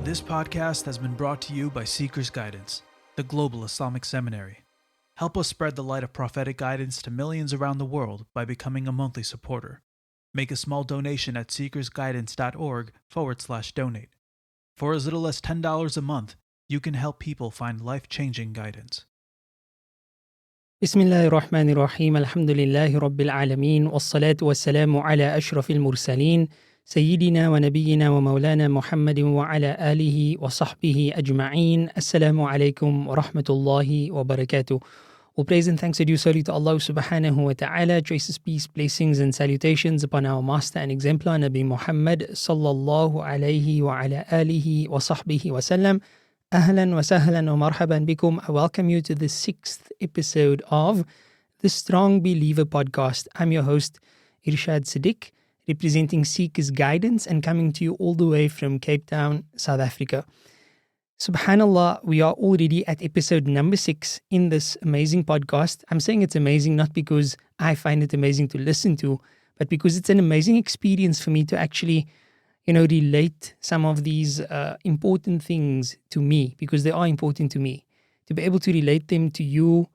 This podcast has been brought to you by Seeker's Guidance, the Global Islamic Seminary. Help us spread the light of prophetic guidance to millions around the world by becoming a monthly supporter. Make a small donation at seekersguidance.org/donate. For as little as $10 a month, you can help people find life-changing guidance. بسم الله الرحمن الرحيم الحمد لله رب العالمين والصلاة والسلام على أشرف المرسلين سيدنا ونبينا ومولانا محمد وعلى آله وصحبه أجمعين. Assalamu alaikum wa rahmatullahi wa barakatuh. All praise and thanks are due solely to Allah subhanahu wa ta'ala. Choices, peace, blessings and salutations upon our master and exemplar Nabi Muhammad sallallahu alayhi wa ala alihi wa sahbihi wa sallam. Ahlan wa sahlan wa marhaban bikum. I welcome you to the 6th episode of the Strong Believer podcast. I'm your host, Irshaad Sedick, representing Seeker's Guidance and coming to you all the way from Cape Town, South Africa. Subhanallah, we are already at episode number 6 in this amazing podcast. I'm saying it's amazing not because I find it amazing to listen to, but because it's an amazing experience for me to actually relate some of these important things to me, because they are important to me. To be able to relate them to you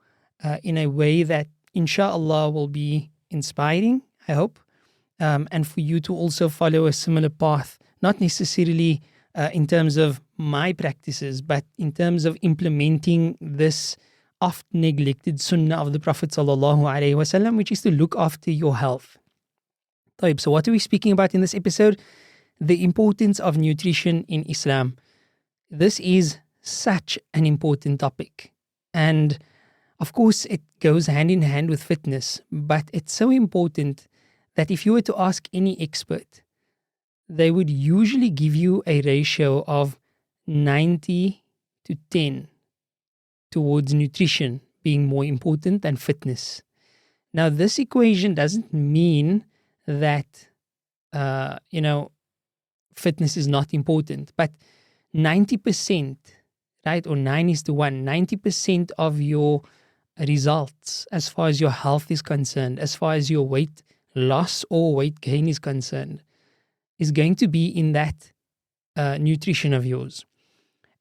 in a way that, inshallah, will be inspiring, I hope, and for you to also follow a similar path, not necessarily in terms of my practices, but in terms of implementing this oft-neglected sunnah of the Prophet ﷺ, which is to look after your health. So what are we speaking about in this episode? The importance of nutrition in Islam. This is such an important topic. And of course, it goes hand in hand with fitness. But it's so important that if you were to ask any expert, they would usually give you a ratio of 90 to 10 towards nutrition being more important than fitness. Now, this equation doesn't mean that, fitness is not important, but 90%, right, or 9:1, 90% of your results as far as your health is concerned, as far as your weight loss or weight gain is concerned, is going to be in that nutrition of yours.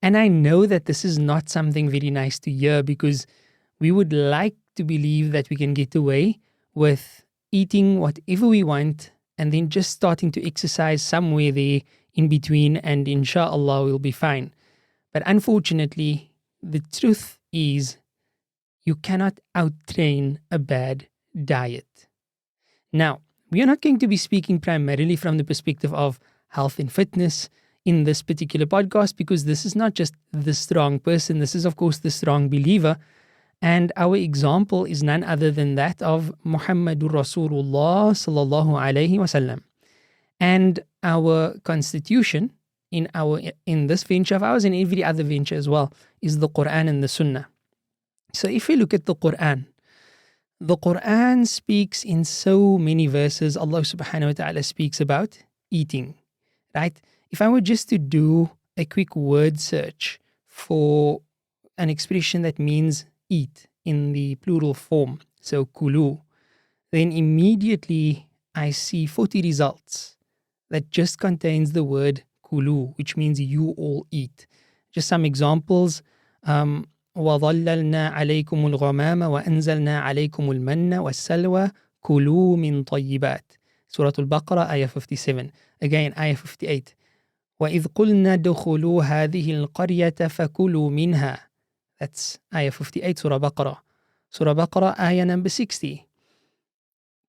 And I know that this is not something very nice to hear, because we would like to believe that we can get away with eating whatever we want and then just starting to exercise somewhere there in between, and inshallah we'll be fine. But unfortunately, the truth is you cannot out-train a bad diet. Now, we are not going to be speaking primarily from the perspective of health and fitness in this particular podcast, because this is not just the strong person. This is, of course, the strong believer. And our example is none other than that of Muhammadur Rasulullah sallallahu alayhi wasallam. And our constitution in this venture of ours and every other venture as well is the Quran and the Sunnah. So if we look at the Quran speaks in so many verses. Allah subhanahu wa ta'ala speaks about eating, right? If I were just to do a quick word search for an expression that means eat in the plural form, so kulu, then immediately I see 40 results that just contains the word kulu, which means you all eat. Just some examples. وَظَلَّلْنَا عَلَيْكُمُ الْغَمَامَ وَأَنزَلْنَا عَلَيْكُمُ الْمَنَّ وَالسَّلْوَى كُلُوا مِنْ طَيِّبَاتٍ. Surah Al-Baqarah, ayah 57. Again, ayah 58. وَإِذْ قُلْنَا دُخُلُوا هَذِهِ الْقَرْيَةَ فَكُلُوا مِنْهَا. That's ayah 58, Surah Baqarah. Surah Baqarah, ayah number 60.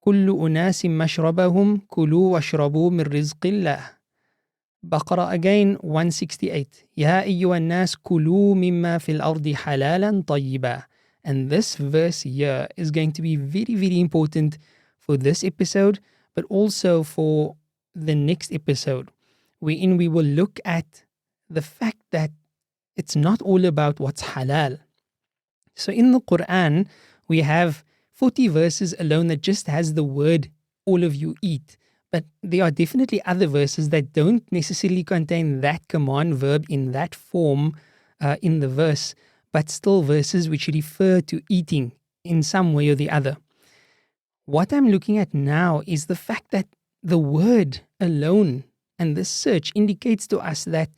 كُلُّ أُنَاسٍ مَشْرَبَهُمْ كُلُوا وَاشْرَبُوا مِنْ رِزْقِ اللَّهِ. Baqarah again, 168. يَا أَيُّهَا النَّاسُ كُلُوا مِمَّا فِي الْأَرْضِ حَلَالًا طَيِّبًا. And this verse here is going to be very, very important for this episode, but also for the next episode, wherein we will look at the fact that it's not all about what's halal. So in the Quran, we have 40 verses alone that just has the word all of you eat. But there are definitely other verses that don't necessarily contain that command verb in that form in the verse, but still verses which refer to eating in some way or the other. What I'm looking at now is the fact that the word alone and this search indicates to us that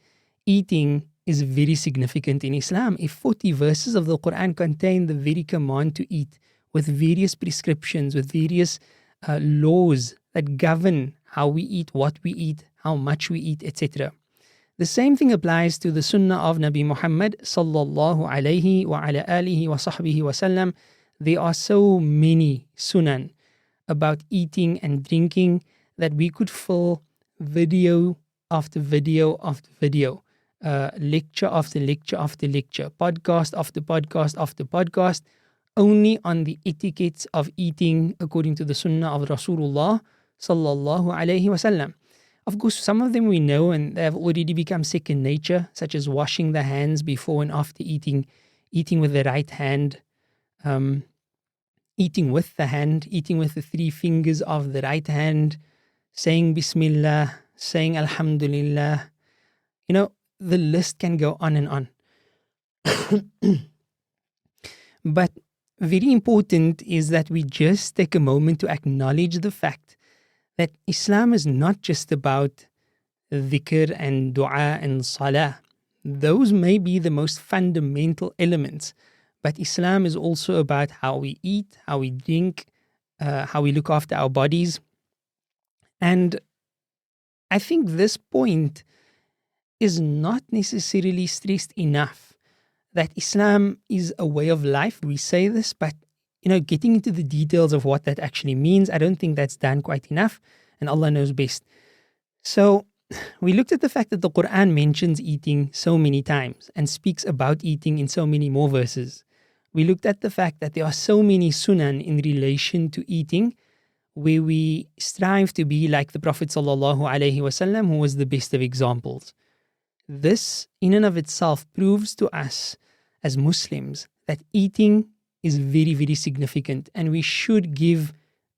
eating is very significant in Islam. If 40 verses of the Quran contain the very command to eat, with various prescriptions, with various laws that govern how we eat, what we eat, how much we eat, etc. The same thing applies to the sunnah of Nabi Muhammad sallallahu alayhi wa ala alihi wa sahbihi wa sallam. There are so many sunan about eating and drinking that we could fill video after video after video, lecture after lecture after lecture, podcast after podcast after podcast, only on the etiquettes of eating according to the sunnah of Rasulullah sallallahu alayhi wasallam. Of course, some of them we know and they have already become second nature, such as washing the hands before and after eating, eating with the right hand, eating with the hand, eating with the 3 fingers of the right hand, saying Bismillah, saying Alhamdulillah. You know, the list can go on and on. But very important is that we just take a moment to acknowledge the fact that Islam is not just about dhikr and dua and salah. Those may be the most fundamental elements, but Islam is also about how we eat, how we drink, how we look after our bodies. And I think this point is not necessarily stressed enough, that Islam is a way of life. We say this, but getting into the details of what that actually means, I don't think that's done quite enough, and Allah knows best. So we looked at the fact that the Quran mentions eating so many times and speaks about eating in so many more verses. We looked at the fact that there are so many sunan in relation to eating, where we strive to be like the Prophet sallallahu alaihi wasallam, who was the best of examples. This in and of itself proves to us as Muslims that eating is very, very significant, and we should give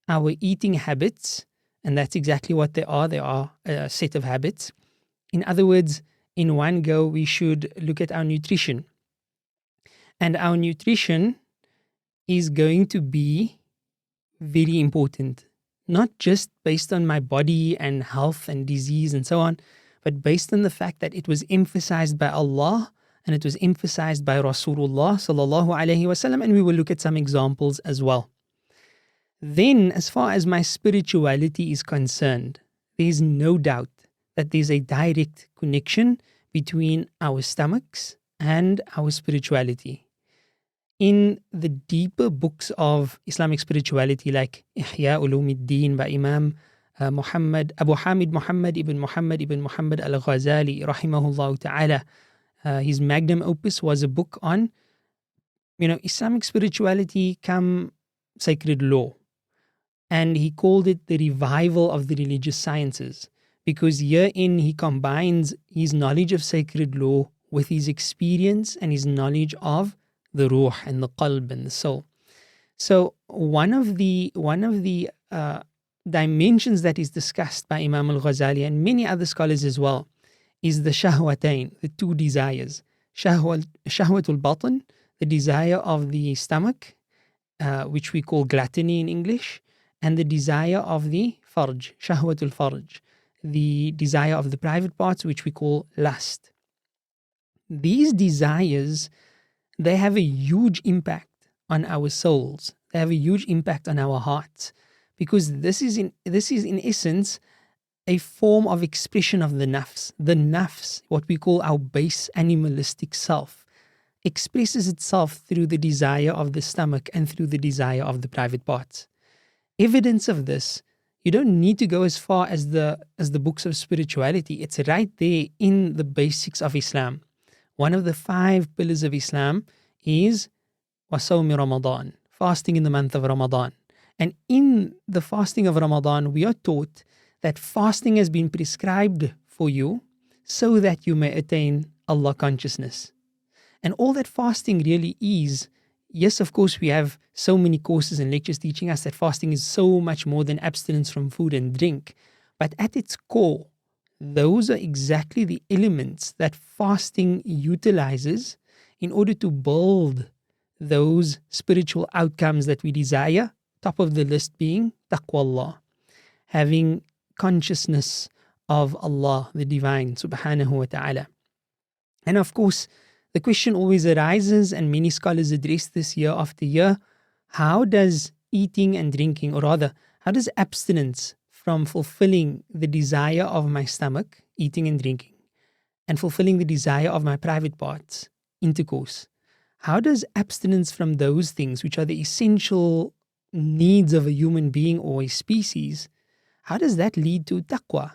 our eating habits, and that's exactly what they are. They are a set of habits. In other words, in one go, we should look at our nutrition. And our nutrition is going to be very important, not just based on my body and health and disease and so on, but based on the fact that it was emphasized by Allah and it was emphasized by Rasulullah sallallahu alaihi wasallam, and we will look at some examples as well. Then, as far as my spirituality is concerned, there is no doubt that there's a direct connection between our stomachs and our spirituality. In the deeper books of Islamic spirituality, like Ihya Ulumuddin by Imam Abu Hamid Muhammad ibn Muhammad al-Ghazali rahimahullah ta'ala, his magnum opus was a book on Islamic spirituality come sacred law, and he called it the revival of the religious sciences, because herein he combines his knowledge of sacred law with his experience and his knowledge of the ruh and the qalb and the soul. So one of the dimensions that is discussed by Imam al-Ghazali and many other scholars as well is the shahwatain, the 2 desires. Shahwatul batn, the desire of the stomach, which we call gluttony in English, and the desire of the farj, shahwatul farj, the desire of the private parts, which we call lust. These desires, they have a huge impact on our souls. They have a huge impact on our hearts, because this is in essence a form of expression of the nafs. The nafs, what we call our base animalistic self, expresses itself through the desire of the stomach and through the desire of the private parts. Evidence of this, you don't need to go as far as the books of spirituality. It's right there in the basics of Islam. One of the 5 pillars of Islam is wasawmi Ramadan, fasting in the month of Ramadan. And in the fasting of Ramadan, we are taught that fasting has been prescribed for you so that you may attain Allah consciousness. And all that fasting really is, yes, of course, we have so many courses and lectures teaching us that fasting is so much more than abstinence from food and drink. But at its core, those are exactly the elements that fasting utilizes in order to build those spiritual outcomes that we desire, top of the list being taqwallah, having consciousness of Allah, the Divine, subhanahu wa ta'ala. And of course, the question always arises, and many scholars address this year after year: how does eating and drinking, or rather, how does abstinence from fulfilling the desire of my stomach, eating and drinking, and fulfilling the desire of my private parts, intercourse, how does abstinence from those things, which are the essential needs of a human being or a species, how does that lead to taqwa?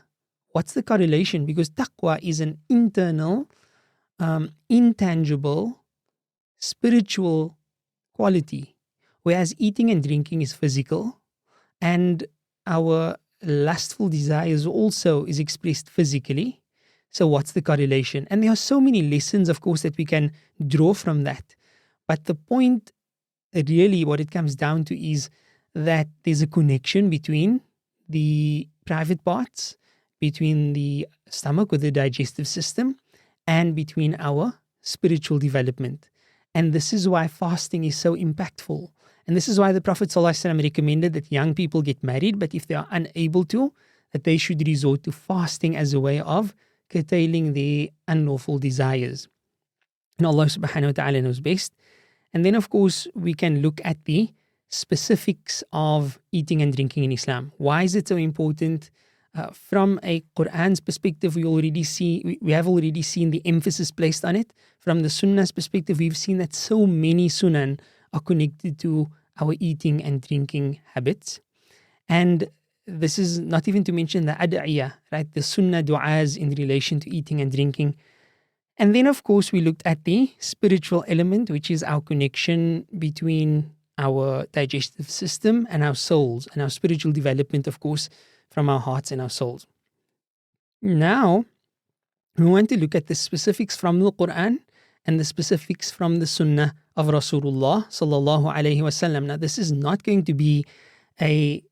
What's the correlation? Because taqwa is an internal, intangible, spiritual quality, whereas eating and drinking is physical, and our lustful desires also is expressed physically. So what's the correlation? And there are so many lessons, of course, that we can draw from that. But the point, really, what it comes down to is that there's a connection between the private parts, between the stomach or the digestive system, and between our spiritual development. And this is why fasting is so impactful. And this is why the Prophet ﷺ recommended that young people get married, but if they are unable to, that they should resort to fasting as a way of curtailing their unlawful desires. And Allah subhanahu wa ta'ala knows best. And then, of course, we can look at the specifics of eating and drinking in Islam. Why is it so important? From a Quran's perspective, we have already seen the emphasis placed on it. From the Sunnah's perspective, we've seen that so many Sunan are connected to our eating and drinking habits. And this is not even to mention the ad'iyah, right? The Sunnah du'as in relation to eating and drinking. And then, of course, we looked at the spiritual element, which is our connection between our digestive system and our souls, and our spiritual development, of course, from our hearts and our souls. Now, we want to look at the specifics from the Quran and the specifics from the Sunnah of Rasulullah sallallahu alaihi wasallam. Now, this is not going to be a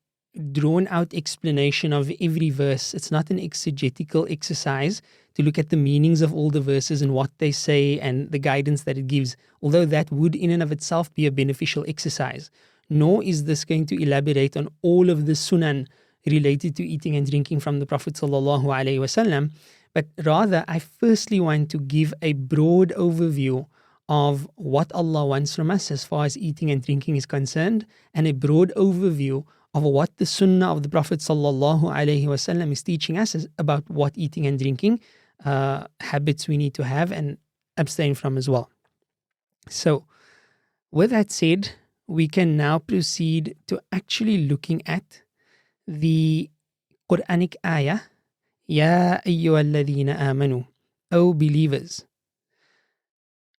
drawn-out explanation of every verse. It's not an exegetical exercise to look at the meanings of all the verses and what they say and the guidance that it gives, although that would in and of itself be a beneficial exercise. Nor is this going to elaborate on all of the sunan related to eating and drinking from the Prophet sallallahu alaihi wasallam, but rather I firstly want to give a broad overview of what Allah wants from us as far as eating and drinking is concerned, and a broad overview of what the Sunnah of the Prophet sallallahu alaihi wasallam is teaching us about what eating and drinking habits we need to have and abstain from as well. So, with that said, we can now proceed to actually looking at the Quranic ayah, Ya ayyuhalladhina amanu, O believers.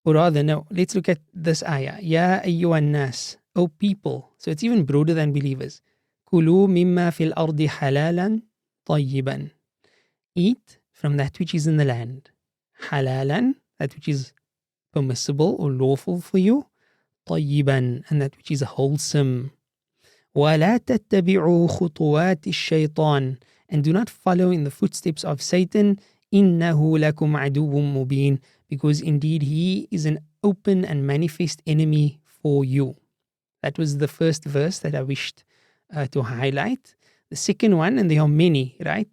Or rather, no, let's look at this ayah, Ya ayyuhan nas, O people. So it's even broader than believers. Kulu mimma fil ardi halalan tayyiban. Eat from that which is in the land. Halalan, that which is permissible or lawful for you. Tayyiban, and that which is wholesome. وَلَا تَتَّبِعُوا خُطُوَاتِ الشَّيْطَانِ, and do not follow in the footsteps of Satan. إِنَّهُ لَكُمْ عَدُوٌّ مُبِينٌ, because indeed he is an open and manifest enemy for you. That was the first verse that I wished to highlight. The second one, and there are many, right?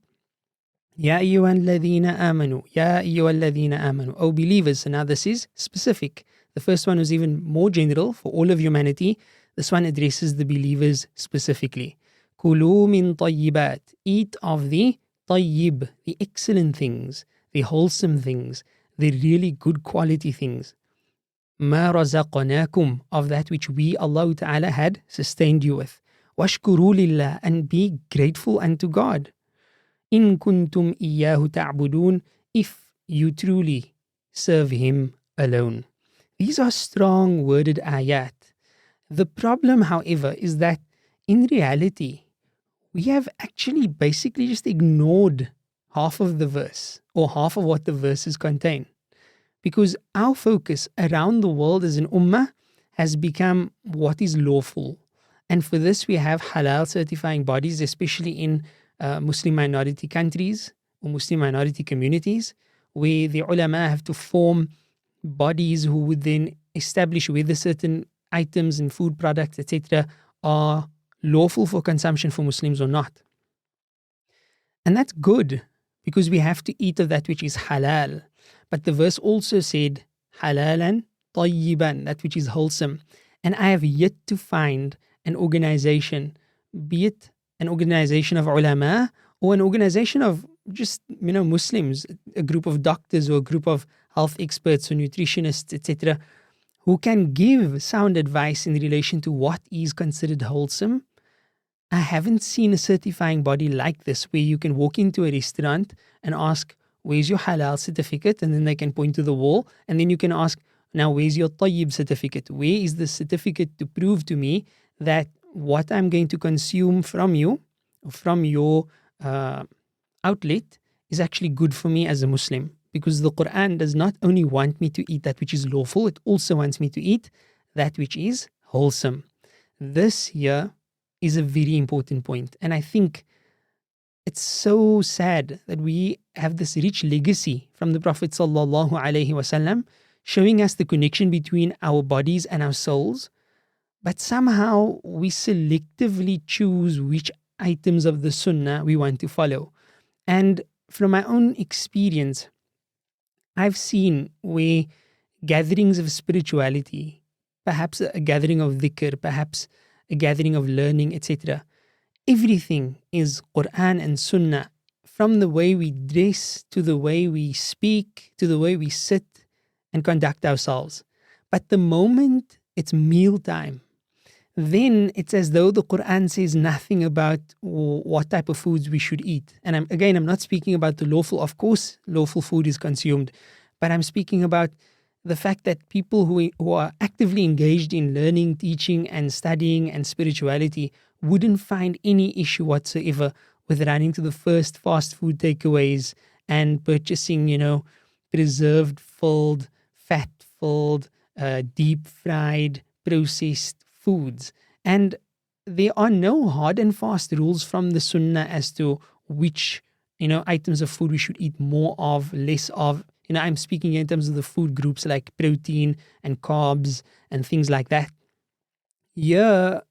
Ya ayyuhalladhina amanu, Ya ayyuhalladhina amanu, O believers. So now this is specific. The first one was even more general for all of humanity. This one addresses the believers specifically. Kulu min tayyibat, eat of the tayyib, the excellent things, the wholesome things, the really good quality things. Ma razaqnakum, of that which we, Allah Ta'ala, had sustained you with. Washkuru lillah, and be grateful unto God. In kuntum iyyahu ta'budun, if you truly serve Him alone. These are strong worded ayat. The problem, however, is that in reality, we have actually basically just ignored half of the verse, or half of what the verses contain. Because our focus around the world as an ummah has become what is lawful. And for this, we have halal certifying bodies, especially in Muslim minority countries or Muslim minority communities, where the ulama have to form bodies who would then establish whether certain items and food products, etc., are lawful for consumption for Muslims or not. And that's good, because we have to eat of that which is halal. But the verse also said, halalan tayyiban, that which is wholesome. And I have yet to find an organization, be it an organization of ulama or an organization of just, Muslims, a group of doctors or a group of health experts or nutritionists, etc., who can give sound advice in relation to what is considered wholesome. I haven't seen a certifying body like this where you can walk into a restaurant and ask, where's your halal certificate? And then they can point to the wall. And then you can ask, now where's your tayyib certificate? Where is the certificate to prove to me that what I'm going to consume from you, from your outlet, is actually good for me as a Muslim? Because the Quran does not only want me to eat that which is lawful, it also wants me to eat that which is wholesome. This here is a very important point. And I think it's so sad that we have this rich legacy from the Prophet sallallahu alaihi wasallam showing us the connection between our bodies and our souls, but somehow we selectively choose which items of the sunnah we want to follow. And from my own experience, I've seen where gatherings of spirituality, perhaps a gathering of dhikr, perhaps a gathering of learning, etc., everything is Quran and Sunnah, from the way we dress to the way we speak to the way we sit and conduct ourselves. But the moment it's mealtime, then it's as though the Quran says nothing about what type of foods we should eat. And I'm not speaking about the lawful. Of course, lawful food is consumed. But I'm speaking about the fact that people who are actively engaged in learning, teaching, and studying and spirituality wouldn't find any issue whatsoever with running to the first fast food takeaways and purchasing, preserved, filled, fat-filled, deep-fried, processed foods. And there are no hard and fast rules from the Sunnah as to which, items of food we should eat more of, less of. I'm speaking in terms of the food groups like protein and carbs and things like that. Here,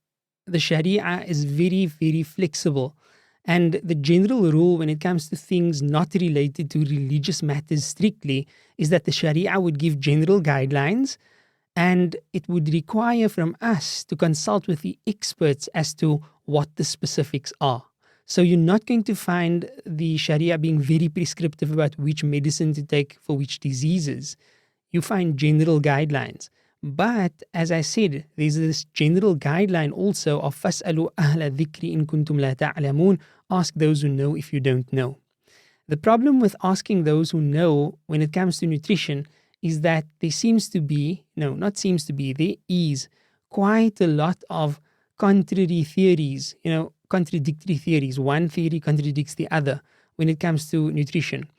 the Sharia is very, very flexible. And the general rule when it comes to things not related to religious matters strictly is that the Sharia would give general guidelines, and it would require from us to consult with the experts as to what the specifics are. So you're not going to find the Sharia being very prescriptive about which medicine to take for which diseases. You find general guidelines. But as I said, there's this general guideline also of فَاسْأَلُوا أَهْلَ الذِّكْرِ إِن كُنْتُمْ لَا تَعْلَمُونَ. Ask those who know if you don't know. The problem with asking those who know when it comes to nutrition is that there is quite a lot of contrary theories, contradictory theories. One theory contradicts the other when it comes to nutrition.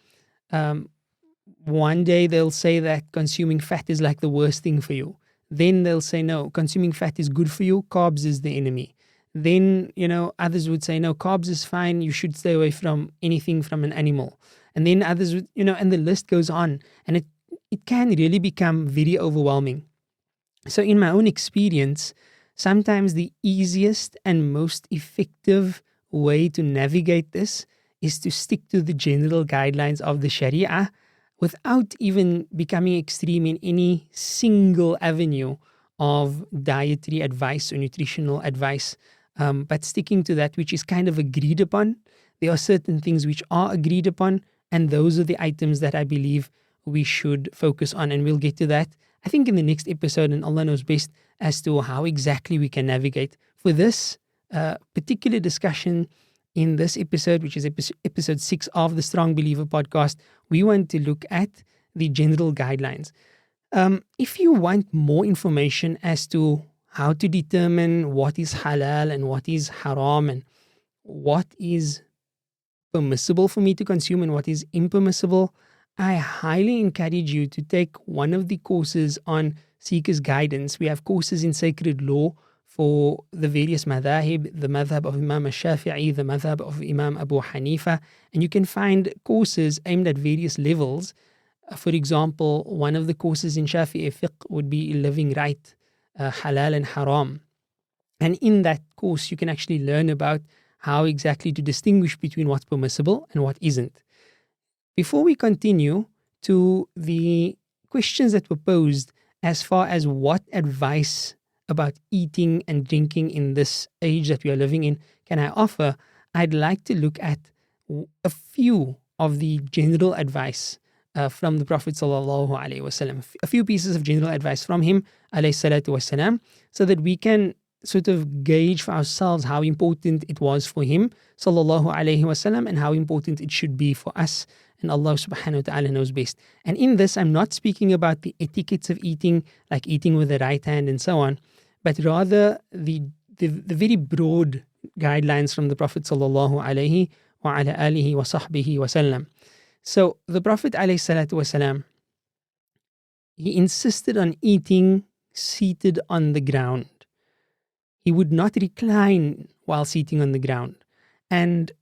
One day they'll say that consuming fat is like the worst thing for you. Then they'll say, no, consuming fat is good for you, carbs is the enemy. Then, others would say, no, carbs is fine, you should stay away from anything from an animal. And then others would, and the list goes on. And it can really become very overwhelming. So in my own experience, sometimes the easiest and most effective way to navigate this is to stick to the general guidelines of the Sharia without even becoming extreme in any single avenue of dietary advice or nutritional advice, but sticking to that which is kind of agreed upon. There are certain things which are agreed upon, and those are the items that I believe we should focus on. And we'll get to that, I think, in the next episode, and Allah knows best as to how exactly we can navigate. For this particular discussion in this episode, which is episode 6 of the Strong Believer podcast, we want to look at the general guidelines. If you want more information as to how to determine what is halal and what is haram and what is permissible for me to consume and what is impermissible, I highly encourage you to take one of the courses on Seeker's Guidance. We have courses in sacred law for the various madhahib, the madhab of Imam al-Shafi'i, the madhab of Imam Abu Hanifa, and you can find courses aimed at various levels. For example, one of the courses in Shafi'i fiqh would be living right, halal and haram. And in that course, you can actually learn about how exactly to distinguish between what's permissible and what isn't. Before we continue to the questions that were posed as far as what advice about eating and drinking in this age that we are living in can I offer, I'd like to look at a few of the general advice from the Prophet sallallahu alaihi wasallam, a few pieces of general advice from him alayhi salatu wasalam, so that we can sort of gauge for ourselves how important it was for him sallallahu alaihi wasallam and how important it should be for us. And Allah subhanahu wa ta'ala knows best. And in this, I'm not speaking about the etiquettes of eating, like eating with the right hand and so on, but rather the very broad guidelines from the Prophet sallallahu alaihi wa ala alihi wa sahbihi wa sallam. So the Prophet alayhi salatu wasalam, he insisted on eating seated on the ground. He would not recline while sitting on the ground. And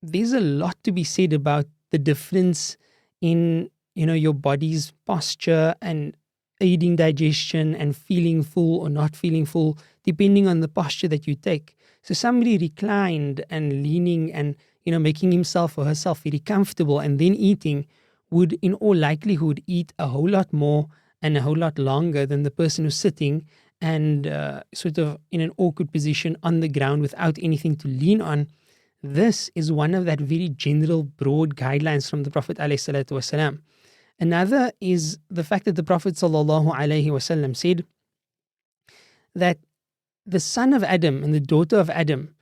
there's a lot to be said about the difference in, your body's posture and aiding digestion and feeling full or not feeling full, depending on the posture that you take. So somebody reclined and leaning and, making himself or herself very comfortable and then eating would in all likelihood eat a whole lot more and a whole lot longer than the person who's sitting and sort of in an awkward position on the ground without anything to lean on. This is one of that very general, broad guidelines from the Prophet ﷺ. Another is the fact that the Prophet ﷺ said that the son of Adam and the daughter of Adam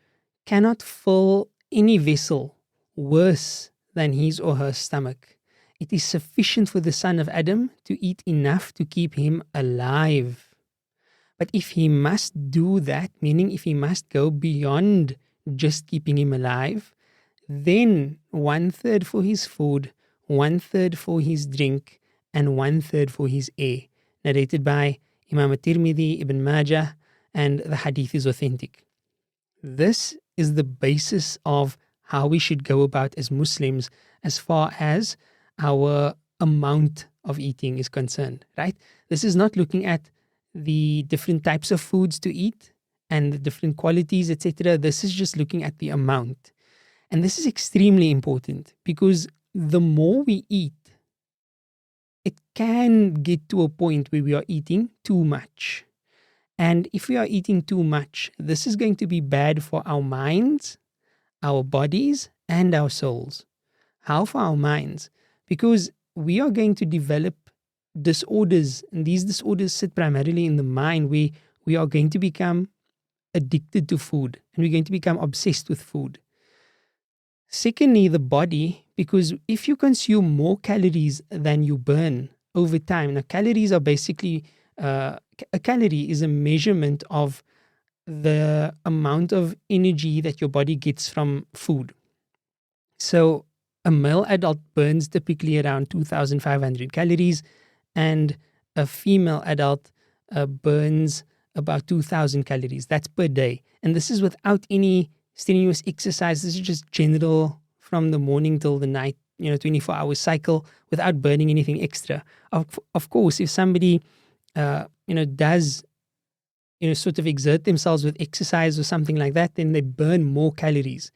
cannot fill any vessel worse than his or her stomach. It is sufficient for the son of Adam to eat enough to keep him alive. But if he must do that, meaning if he must go beyond just keeping him alive, then 1/3 for his food, 1/3 for his drink, and 1/3 for his air. Narrated by Imam at-Tirmidhi, Ibn Majah, and the hadith is authentic. This is the basis of how we should go about as Muslims as far as our amount of eating is concerned, right? This is not looking at the different types of foods to eat and the different qualities, etc. This is just looking at the amount. And this is extremely important because the more we eat, it can get to a point where we are eating too much. And if we are eating too much, this is going to be bad for our minds, our bodies, and our souls. How for our minds? Because we are going to develop disorders, and these disorders sit primarily in the mind, where we are going to become addicted to food and we're going to become obsessed with food. Secondly, the body, because if you consume more calories than you burn over time, now calories are basically, a calorie is a measurement of the amount of energy that your body gets from food. So a male adult burns typically around 2,500 calories and a female adult burns about 2,000 calories. That's per day. And this is without any strenuous exercise. This is just general from the morning till the night, 24-hour cycle without burning anything extra. Of course, if somebody, does, sort of exert themselves with exercise or something like that, then they burn more calories.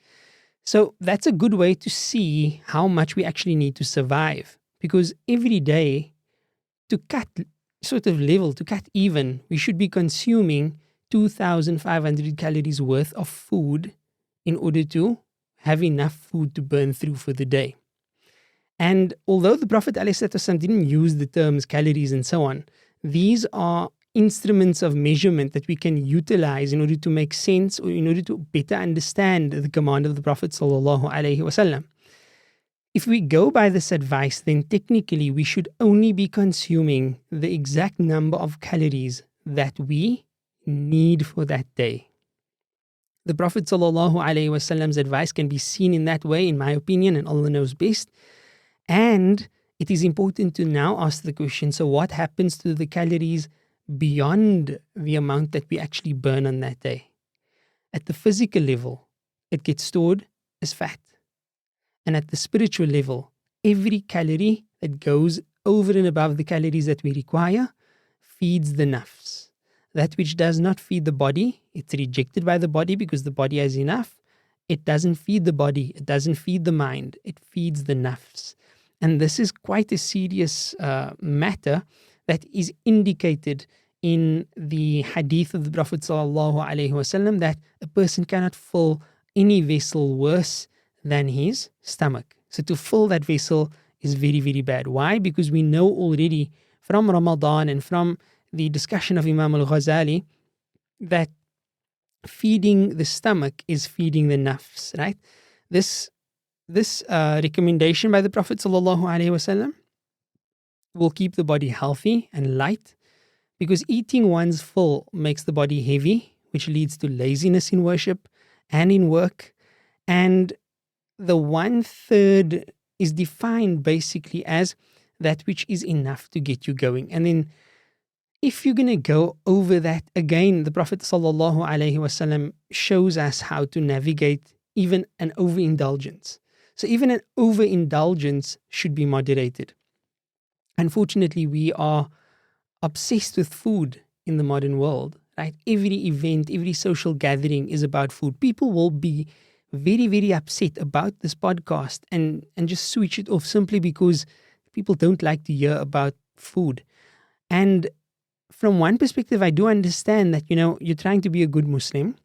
So that's a good way to see how much we actually need to survive. Because every day, to cut even, we should be consuming 2,500 calories worth of food in order to have enough food to burn through for the day. And although the Prophet ﷺ didn't use the terms calories and so on, these are instruments of measurement that we can utilize in order to make sense or in order to better understand the command of the Prophet ﷺ. If we go by this advice, then technically we should only be consuming the exact number of calories that we need for that day. The Prophet ﷺ's advice can be seen in that way, in my opinion, and Allah knows best. And it is important to now ask the question, so what happens to the calories beyond the amount that we actually burn on that day? At the physical level, it gets stored as fat. And at the spiritual level, every calorie that goes over and above the calories that we require feeds the nafs. That which does not feed the body, it's rejected by the body because the body has enough. It doesn't feed the body, it doesn't feed the mind, it feeds the nafs. And this is quite a serious matter that is indicated in the hadith of the Prophet ﷺ, that a person cannot fill any vessel worse than his stomach. So to fill that vessel is very, very bad. Why? Because we know already from Ramadan and from the discussion of Imam al-Ghazali that feeding the stomach is feeding the nafs, right? This recommendation by the Prophet ﷺ will keep the body healthy and light, because eating one's full makes the body heavy, which leads to laziness in worship and in work. And the 1/3 is defined basically as that which is enough to get you going. And then if you're going to go over that, again, the Prophet ﷺ shows us how to navigate even an overindulgence. So even an overindulgence should be moderated. Unfortunately, we are obsessed with food in the modern world, right? Every event, every social gathering is about food. People will be very, very upset about this podcast and just switch it off simply because people don't like to hear about food. And from one perspective, I do understand that, you're trying to be a good Muslim.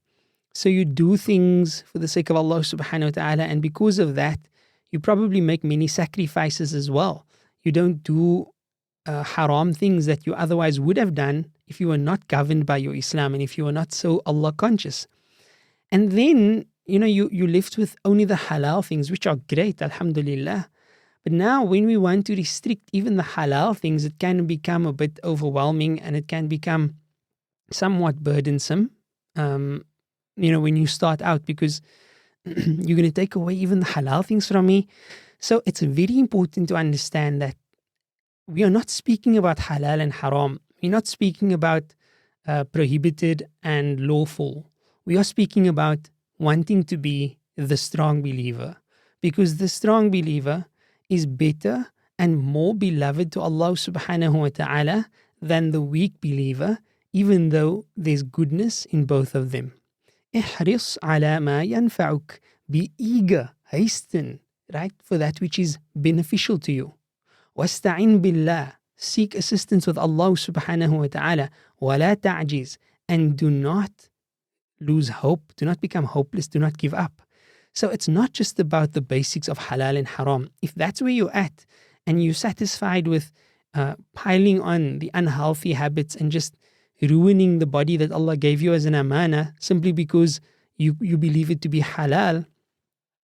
So you do things for the sake of Allah subhanahu wa ta'ala. And because of that, you probably make many sacrifices as well. You don't do haram things that you otherwise would have done if you were not governed by your Islam and if you were not so Allah conscious. And then, you're left with only the halal things, which are great, alhamdulillah. But now when we want to restrict even the halal things, it can become a bit overwhelming and it can become somewhat burdensome, when you start out, because you're going to take away even the halal things from me. So it's very important to understand that we are not speaking about halal and haram. We're not speaking about prohibited and lawful. We are speaking about wanting to be the strong believer, because the strong believer is better and more beloved to Allah subhanahu wa ta'ala than the weak believer, even though there's goodness in both of them. Ihris ala ma yanfa'uk. Be eager, hasten, right, for that which is beneficial to you. Wasta'in billah. Seek assistance with Allah subhanahu wa ta'ala. Wala ta'jiz. And do not lose hope. Do not become hopeless. Do not give up. So it's not just about the basics of halal and haram. If that's where you're at and you're satisfied with piling on the unhealthy habits and just ruining the body that Allah gave you as an amana simply because you believe it to be halal,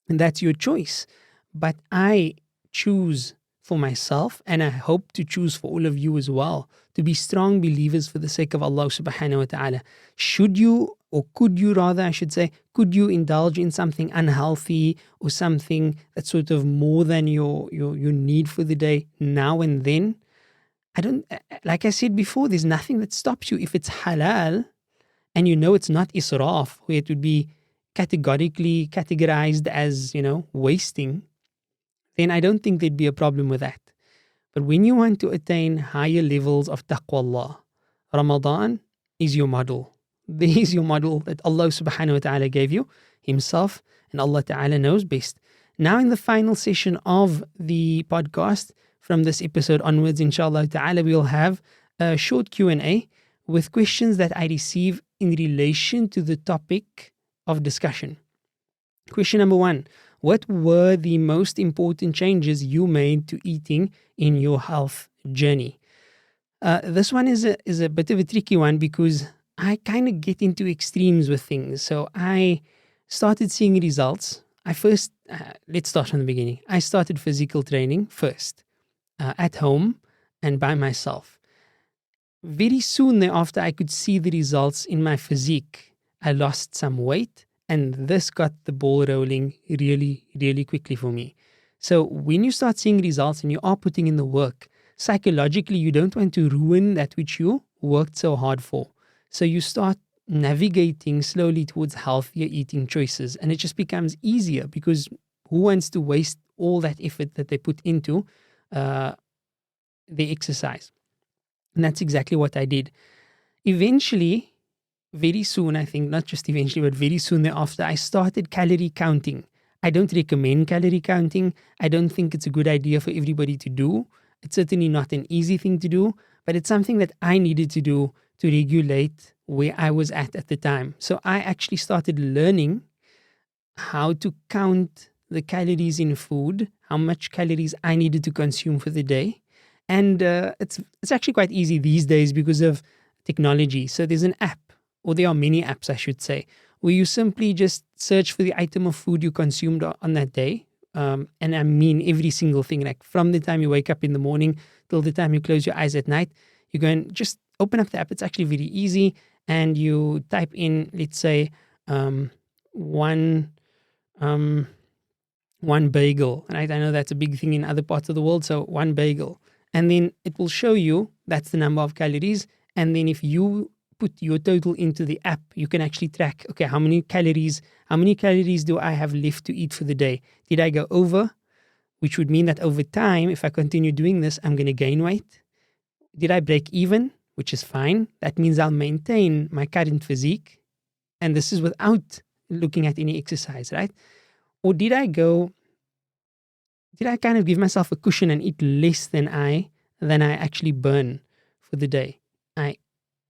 and that's your choice. But I choose for myself, and I hope to choose for all of you as well, to be strong believers for the sake of Allah subhanahu wa ta'ala. Should you, or could you rather, I should say, could you indulge in something unhealthy or something that's sort of more than your need for the day now and then? Like I said before, there's nothing that stops you. If it's halal and it's not israf, where it would be categorically categorized as, wasting, then I don't think there'd be a problem with that. But when you want to attain higher levels of taqwallah, Ramadan is your model. There is your model that Allah subhanahu wa ta'ala gave you himself, and Allah ta'ala knows best. Now in the final session of the podcast, from this episode onwards, inshallah ta'ala, we'll have a short Q&A with questions that I receive in relation to the topic of discussion. Question number 1. What were the most important changes you made to eating in your health journey? This one is a bit of a tricky one because I kind of get into extremes with things. So I started seeing results. Let's start from the beginning. I started physical training first, at home and by myself. Very soon thereafter, I could see the results in my physique. I lost some weight, and this got the ball rolling really, really quickly for me. So when you start seeing results and you are putting in the work, psychologically, you don't want to ruin that which you worked so hard for. So you start navigating slowly towards healthier eating choices, and it just becomes easier because who wants to waste all that effort that they put into the exercise? And that's exactly what I did. Eventually, very soon, I think, not just eventually, but very soon thereafter, I started calorie counting. I don't recommend calorie counting. I don't think it's a good idea for everybody to do. It's certainly not an easy thing to do, but it's something that I needed to do to regulate where I was at the time. So I actually started learning how to count the calories in food, how much calories I needed to consume for the day. And it's actually quite easy these days because of technology. So there's an app, or there are many apps, I should say, where you simply just search for the item of food you consumed on that day. And I mean every single thing, like from the time you wake up in the morning till the time you close your eyes at night. You go and just open up the app. It's actually very easy. And you type in, let's say, one bagel. And I know that's a big thing in other parts of the world. So one bagel. And then it will show you that's the number of calories. And then if you put your total into the app, you can actually track, okay, how many calories do I have left to eat for the day? Did I go over? Which would mean that over time, if I continue doing this, I'm going to gain weight. Did I break even? Which is fine. That means I'll maintain my current physique. And this is without looking at any exercise, right? Or did I kind of give myself a cushion and eat less than I actually burn for the day? I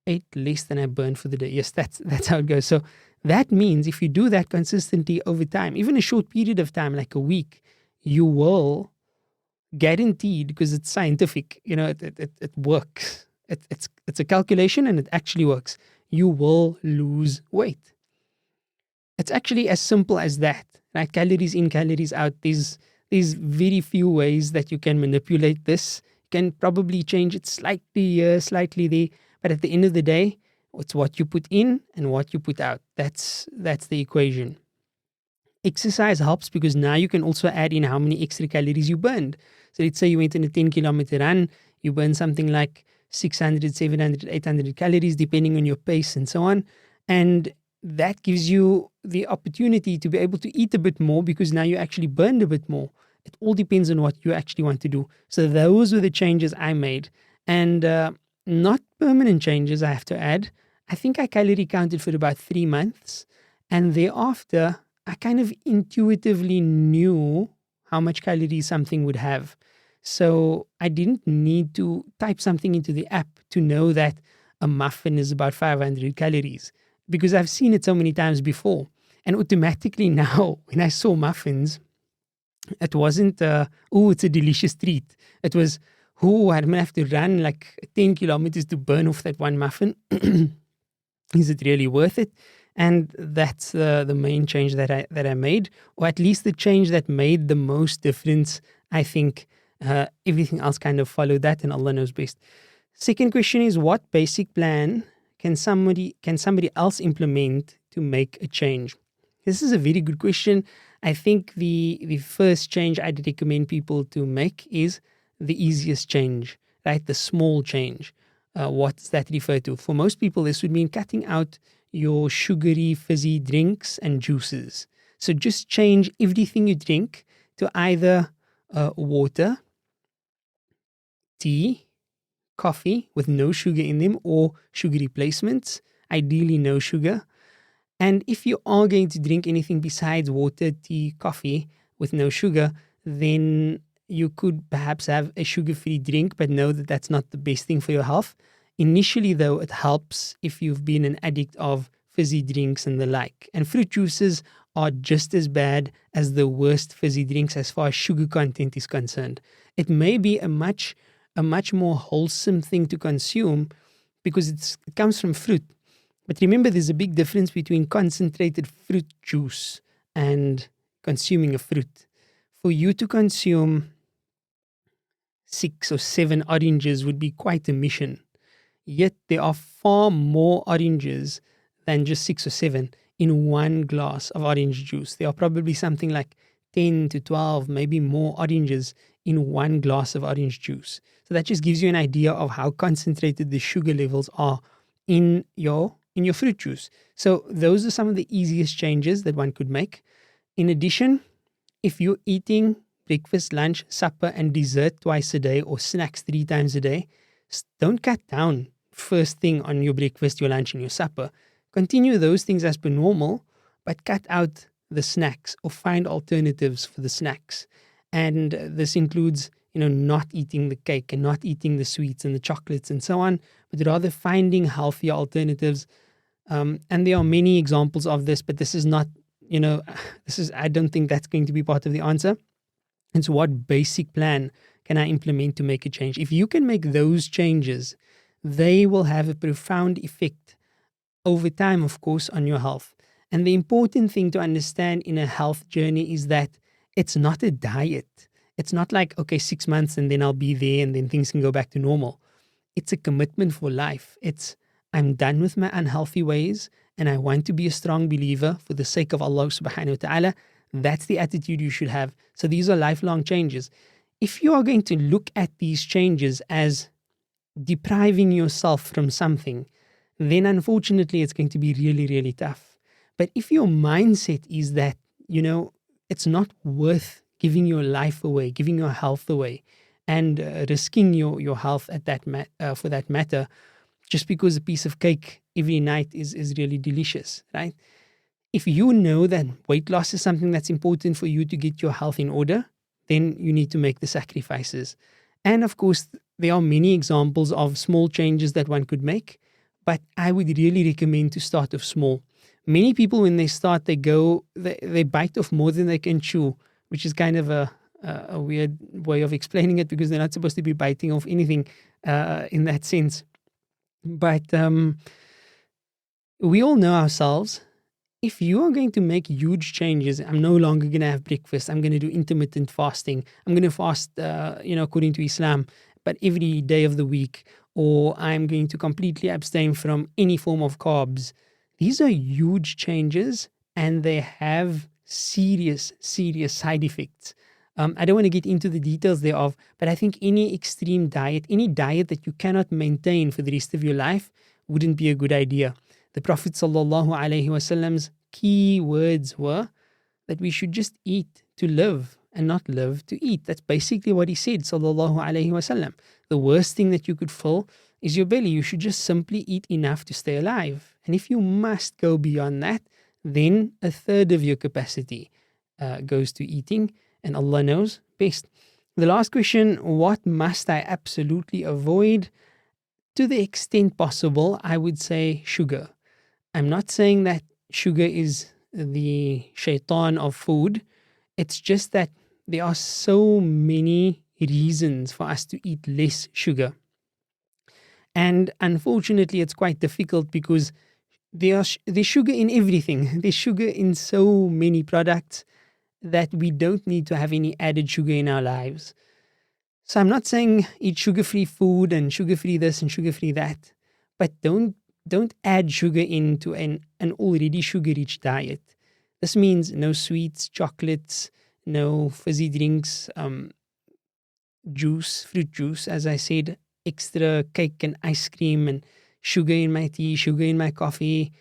ate less than I burned for the day. Yes, that's how it goes. So that means if you do that consistently over time, even a short period of time, like a week, you will guaranteed, because it's scientific, it works. It's a calculation and it actually works. You will lose weight. It's actually as simple as that, right? Calories in, calories out. There's very few ways that you can manipulate this. You can probably change it slightly here, slightly there. But at the end of the day, it's what you put in and what you put out. That's the equation. Exercise helps because now you can also add in how many extra calories you burned. So let's say you went on a 10-kilometer run, you burn something like 600, 700, 800 calories, depending on your pace and so on. And that gives you the opportunity to be able to eat a bit more because now you actually burned a bit more. It all depends on what you actually want to do. So those were the changes I made. And not permanent changes, I have to add. I think I calorie counted for about 3 months. And thereafter, I kind of intuitively knew how much calories something would have. So I didn't need to type something into the app to know that a muffin is about 500 calories because I've seen it so many times before. And automatically now, when I saw muffins, it wasn't, it's a delicious treat. It was, I'm going to have to run like 10 kilometers to burn off that one muffin. Is it really worth it? And that's the main change that I made, or at least the change that made the most difference. I think everything else kind of followed that, and Allah knows best. Second question is, what basic plan can somebody else implement to make a change? This is a very good question. I think the first change I'd recommend people to make is the easiest change, right? The small change. What does that refer to? For most people, this would mean cutting out your sugary, fizzy drinks and juices. So just change everything you drink to either water, tea, coffee with no sugar in them, or sugar replacements, ideally no sugar. And if you are going to drink anything besides water, tea, coffee with no sugar, then you could perhaps have a sugar-free drink, but know that that's not the best thing for your health. Initially, though, it helps if you've been an addict of fizzy drinks and the like. And fruit juices are just as bad as the worst fizzy drinks as far as sugar content is concerned. It may be a much more wholesome thing to consume because it comes from fruit. But remember, there's a big difference between concentrated fruit juice and consuming a fruit. For you to consume 6 or 7 oranges would be quite a mission. Yet there are far more oranges than just 6 or 7 in one glass of orange juice. There are probably something like 10 to 12, maybe more oranges in one glass of orange juice. So that just gives you an idea of how concentrated the sugar levels are in your fruit juice. So those are some of the easiest changes that one could make. In addition, if you're eating breakfast, lunch, supper, and dessert twice a day or snacks 3 times a day, don't cut down first thing on your breakfast, your lunch, and your supper. Continue those things as per normal, but cut out the snacks or find alternatives for the snacks. And this includes, not eating the cake and not eating the sweets and the chocolates and so on, but rather finding healthier alternatives. And there are many examples of this, but this is not, I don't think that's going to be part of the answer. And so what basic plan can I implement to make a change? If you can make those changes, they will have a profound effect over time, of course, on your health. And the important thing to understand in a health journey is that it's not a diet. It's not like, okay, 6 months and then I'll be there and then things can go back to normal. It's a commitment for life. I'm done with my unhealthy ways and I want to be a strong believer for the sake of Allah subhanahu wa ta'ala. That's the attitude you should have. So these are lifelong changes. If you are going to look at these changes as depriving yourself from something, then unfortunately it's going to be really, really tough. But if your mindset is that, it's not worth giving your life away, giving your health away, and risking your health at for that matter, just because a piece of cake every night is really delicious, right? If you know that weight loss is something that's important for you to get your health in order, then you need to make the sacrifices. And of course, there are many examples of small changes that one could make, but I would really recommend to start off small. Many people, when they start, they bite off more than they can chew, which is kind of a weird way of explaining it because they're not supposed to be biting off anything in that sense. But we all know ourselves. If you are going to make huge changes, I'm no longer going to have breakfast. I'm going to do intermittent fasting. I'm going to fast, according to Islam, but every day of the week. Or I'm going to completely abstain from any form of carbs. These are huge changes and they have serious side effects. I don't want to get into the details thereof, but I think any extreme diet, any diet that you cannot maintain for the rest of your life wouldn't be a good idea. The Prophet ﷺ's key words were that we should just eat to live and not live to eat. That's basically what he said, ﷺ. The worst thing that you could fill is your belly. You should just simply eat enough to stay alive. And if you must go beyond that, then a third of your capacity goes to eating, and Allah knows best. The last question, what must I absolutely avoid? To the extent possible, I would say sugar. I'm not saying that sugar is the shaitan of food. It's just that there are so many reasons for us to eat less sugar. And unfortunately, it's quite difficult because there's sugar in everything. There's sugar in so many products that we don't need to have any added sugar in our lives. So I'm not saying eat sugar-free food and sugar-free this and sugar-free that, but don't add sugar into an already sugar-rich diet. This means no sweets, chocolates, no fizzy drinks, juice, fruit juice, as I said, extra cake and ice cream and sugar in my tea, sugar in my coffee.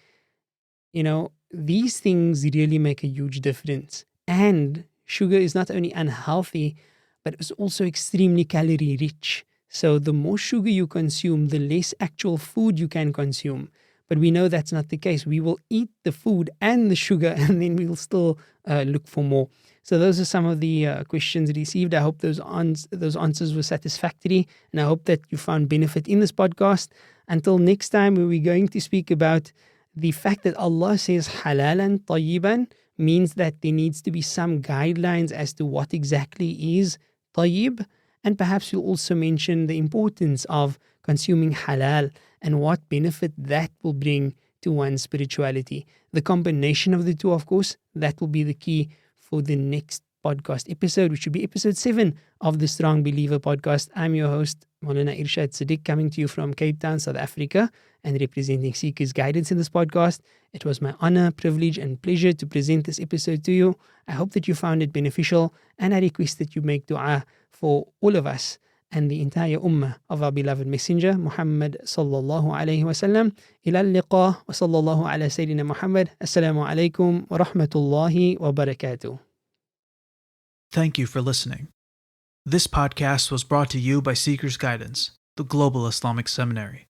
These things really make a huge difference. And sugar is not only unhealthy, but it's also extremely calorie rich. So the more sugar you consume, the less actual food you can consume. But we know that's not the case. We will eat the food and the sugar, and then we'll still look for more. So those are some of the questions received. I hope those answers were satisfactory, and I hope that you found benefit in this podcast. Until next time, where we're going to speak about the fact that Allah says halalan tayyiban means that there needs to be some guidelines as to what exactly is tayyib. And perhaps we'll also mention the importance of consuming halal and what benefit that will bring to one's spirituality. The combination of the two, of course, that will be the key for the next podcast episode, which will be episode 7 of the Strong Believer podcast. I'm your host, Shaykh Irshaad Sedick, coming to you from Cape Town, South Africa, and representing Seekers Guidance in this podcast. It was my honor, privilege, and pleasure to present this episode to you. I hope that you found it beneficial, and I request that you make dua for all of us and the entire ummah of our beloved messenger, Muhammad sallallahu alayhi wa sallam. Ila al-liqa wa sallallahu ala Sayyidina Muhammad. Assalamu alaikum wa rahmatullahi wa barakatuh. Thank you for listening. This podcast was brought to you by Seekers Guidance, the Global Islamic Seminary.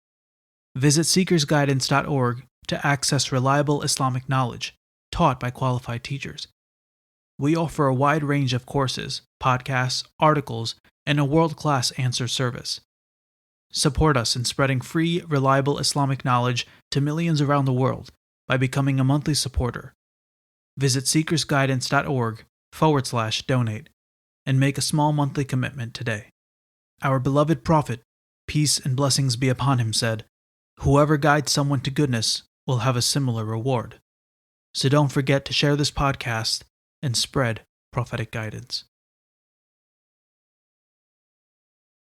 Visit seekersguidance.org to access reliable Islamic knowledge, taught by qualified teachers. We offer a wide range of courses, podcasts, articles, and a world-class answer service. Support us in spreading free, reliable Islamic knowledge to millions around the world by becoming a monthly supporter. Visit seekersguidance.org/donate and make a small monthly commitment today. Our beloved Prophet, peace and blessings be upon him, said, "Whoever guides someone to goodness will have a similar reward." So don't forget to share this podcast and spread prophetic guidance.